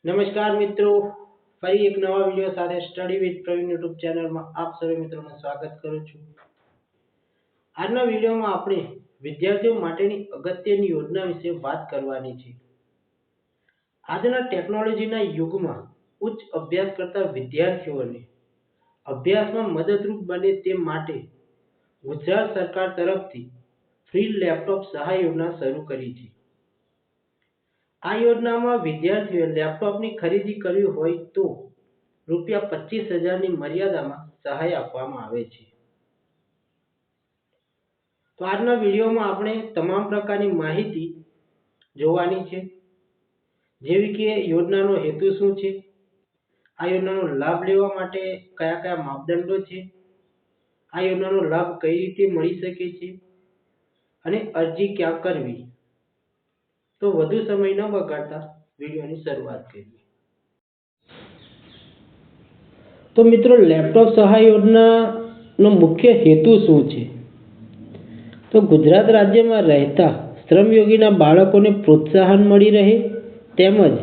નમસ્કાર મિત્રો, ફરી એક નવા વિડિયો સાથે સ્ટડી વિથ પ્રવીણ યુટ્યુબ ચેનલમાં આપ સર્વે મિત્રોનું સ્વાગત કરું છું। આજના વિડિયોમાં આપણે વિદ્યાર્થીઓ માટેની અગત્યની યોજના વિશે વાત કરવાની છે। આજના ટેકનોલોજીના યુગમાં ઉચ્ચ અભ્યાસ કરતા વિદ્યાર્થીઓને અભ્યાસમાં મદદરૂપ બને તે માટે ગુજરાત સરકાર તરફથી ફ્રી લેપટોપ સહાય યોજના શરૂ કરી છે। આ યોજનામાં વિદ્યાર્થીઓએ લેપટોપની ખરીદી કરવી હોય તો ₹25,000 ની મર્યાદામાં સહાય આપવામાં આવે છે। તો આજના વિડીયોમાં આપણે તમામ પ્રકારની માહિતી જોવાની છે, જેવી કે યોજનાનો હેતુ શું છે, આ યોજનાનો લાભ લેવા માટે કયા કયા માપદંડો છે, આ યોજનાનો લાભ કઈ રીતે મળી શકે છે અને અરજી ક્યાં કરવી। તો વધુ સમય ન બગાડતા વિડિયોની શરૂઆત કરીએ। તો મિત્રો, લેપટોપ સહાય યોજનાનો મુખ્ય હેતુ શું છે? તો ગુજરાત રાજ્યમાં રહેતા શ્રમયોગીના બાળકોને પ્રોત્સાહન મળી રહે તેમજ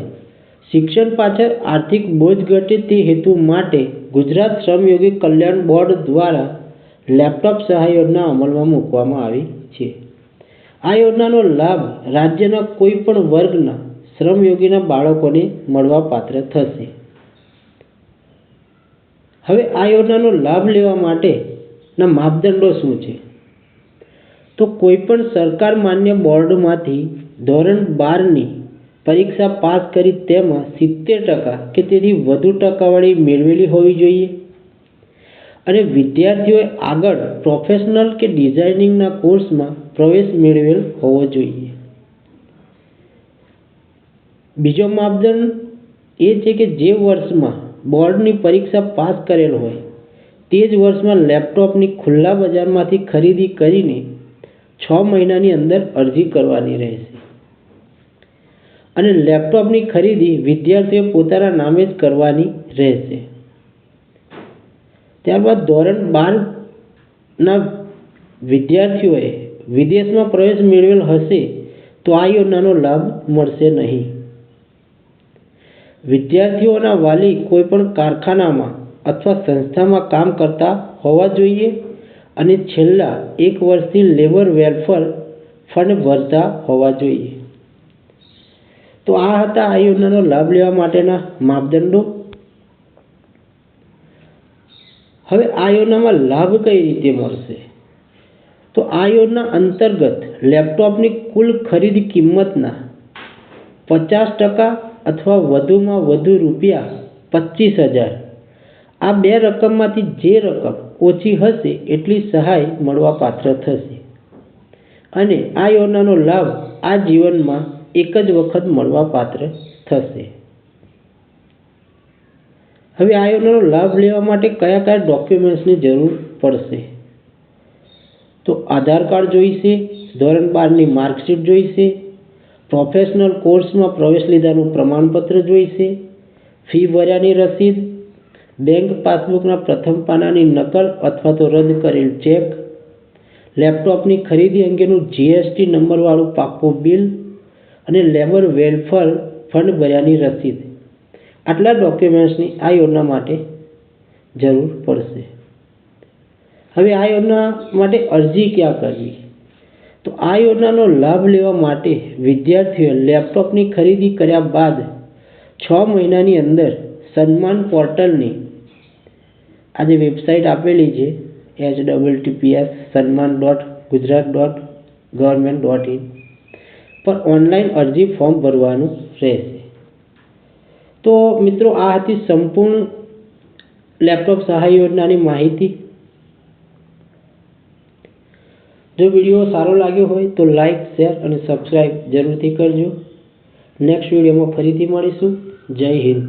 શિક્ષણ પાછળ આર્થિક બોજ ઘટે તે હેતુ માટે ગુજરાત શ્રમયોગી કલ્યાણ બોર્ડ દ્વારા લેપટોપ સહાય યોજના અમલમાં મૂકવામાં આવી છે। આ યોજનાનો લાભ રાજ્યના કોઈ પણ વર્ગના શ્રમયોગીના બાળકોને મળવાપાત્ર થશે। હવે આ યોજનાનો લાભ લેવા માટેના માપદંડો શું છે? તો કોઈ પણ સરકાર માન્ય બોર્ડમાંથી ધોરણ 12ની પરીક્ષા પાસ કરી તેમાં 70% કે તેથી વધુ ટકાવારી મેળવેલી હોવી જોઈએ અને વિદ્યાર્થીઓએ આગળ પ્રોફેશનલ કે ડિઝાઇનિંગના કોર્સમાં પ્રવેશ મેળવેલ હોવો જોઈએ। બીજો માપદંડ એ છે કે જે વર્ષમાં બોર્ડની પરીક્ષા પાસ કરેલ હોય તે જ વર્ષમાં લેપટોપની ખુલ્લા બજારમાંથી ખરીદી કરીને 6 મહિનાની અંદર અરજી કરવાની રહેશે અને લેપટોપની ખરીદી વિદ્યાર્થીઓ પોતાના નામે જ કરવાની રહેશે। ત્યારબાદ ધોરણ 12ના વિદ્યાર્થીઓએ વિદેશમાં પ્રવેશ મેળવેલ હશે તો આ યોજનાનો લાભ મળશે નહીં। વિદ્યાર્થીઓના વાલી કોઈપણ કારખાનામાં અથવા સંસ્થામાં કામ કરતા હોવા જોઈએ અને છેલ્લા 1 વર્ષથી લેબર વેલફેર ફંડ ભરતા હોવા જોઈએ। તો આ હતા આ યોજનાનો લાભ લેવા માટેના માપદંડો। હવે આ યોજનામાં લાભ કઈ રીતે મળશે? તો આ યોજના અંતર્ગત લેપટોપની કુલ ખરીદ કિંમતના 50% અથવા વધુમાં વધુ ₹25,000 આ બે રકમમાંથી જે રકમ ઓછી હશે એટલી સહાય મળવાપાત્ર થશે અને આ યોજનાનો લાભ આ જીવનમાં એક જ વખત મળવાપાત્ર થશે। હવે આ યોજનાનો લાભ લેવા માટે કયા કયા ડોક્યુમેન્ટ્સની જરૂર પડશે? તો આધાર કાર્ડ જોઈશે, ધોરણ 12ની માર્કશીટ જોઈશે, પ્રોફેશનલ કોર્સમાં પ્રવેશ લીધાનું પ્રમાણપત્ર જોઈશે, ફી ભર્યાની રસીદ, બેંક પાસબુકના પ્રથમ પાનાની નકલ અથવા તો રદ કરેલ ચેક, લેપટોપની ખરીદી અંગેનું GST નંબરવાળું પાક્કું બિલ અને લેબર વેલફેર ફંડ ભર્યાની રસીદ। આટલા ડોક્યુમેન્ટ્સની આ યોજના માટે જરૂર પડશે। હવે આ યોજના માટે અરજી ક્યાં કરવી? તો આ યોજનાનો લાભ લેવા માટે વિદ્યાર્થીઓએ લેપટોપની ખરીદી કર્યા બાદ 6 મહિનાની અંદર સન્માન પોર્ટલની આ જે વેબસાઇટ આપેલી છે https://sanman.gujarat.government.in પર ઓનલાઈન અરજી ફોર્મ ભરવાનું રહેશે। તો મિત્રો, આ હતી સંપૂર્ણ લેપટોપ સહાય યોજનાની માહિતી। જો વિડીયો સારો લાગ્યો હોય તો લાઈક, શેર અને સબસ્ક્રાઈબ જરૂરથી કરજો। નેક્સ્ટ વિડીયોમાં ફરીથી મળીશું। જય હિન્દ।